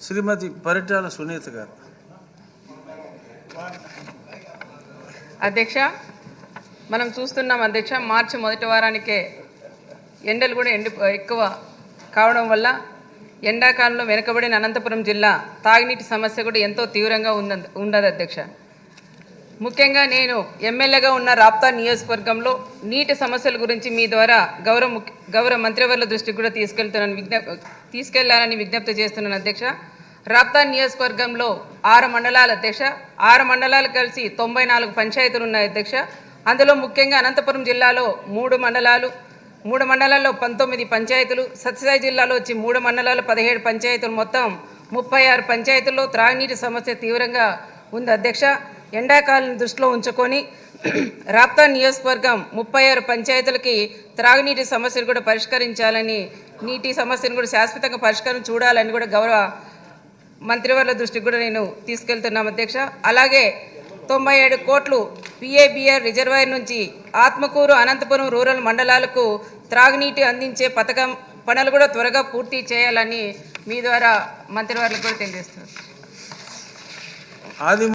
శ్రీమతి పరిటాల సునీత గారు. అధ్యక్ష, మనం చూస్తున్నాం అధ్యక్ష, మార్చి మొదటి వారానికే ఎండలు కూడా ఎక్కువ కావడం వల్ల ఎండాకాలంలో వెనుకబడిన అనంతపురం జిల్లా తాగునీటి సమస్య కూడా ఎంతో తీవ్రంగా ఉన్నది అధ్యక్ష. ముఖ్యంగా నేను ఎమ్మెల్యేగా ఉన్న రాప్తా నియోజకవర్గంలో నీటి సమస్యల గురించి మీ ద్వారా గౌరవ మంత్రివర్యుల దృష్టికి కూడా తీసుకెళ్లాలని విజ్ఞప్తి చేస్తున్నాను అధ్యక్ష. రాప్తా నియోజకవర్గంలో 6 మండలాలు అధ్యక్ష. 6 మండలాలు కలిసి 94 పంచాయతీలు ఉన్నాయి అధ్యక్ష. అందులో ముఖ్యంగా అనంతపురం జిల్లాలో 3 మండలాల్లో 19 పంచాయతీలు, సత్యసాయి జిల్లాలో వచ్చి 3 మండలాలు 17 పంచాయతీలు, మొత్తం 36 పంచాయతీల్లో త్రాగునీటి సమస్య తీవ్రంగా ఉంది అధ్యక్ష. ఎండాకాలం దృష్టిలో ఉంచుకొని రాప్తా నియోజకవర్గం 36 పంచాయతీలకి త్రాగునీటి సమస్యలు కూడా పరిష్కరించాలని, నీటి సమస్యను కూడా శాశ్వతంగా పరిష్కారం చూడాలని కూడా గౌరవ మంత్రివర్యుల దృష్టికి కూడా నేను తీసుకెళ్తున్నాం అధ్యక్ష. అలాగే 97 కోట్లు పిఏబిఆర్ రిజర్వాయర్ నుంచి ఆత్మకూరు, అనంతపురం రూరల్ మండలాలకు త్రాగునీటి అందించే పథకం పనులు కూడా త్వరగా పూర్తి చేయాలని మీ ద్వారా మంత్రివర్యులకు కూడా తెలియజేస్తున్నారు.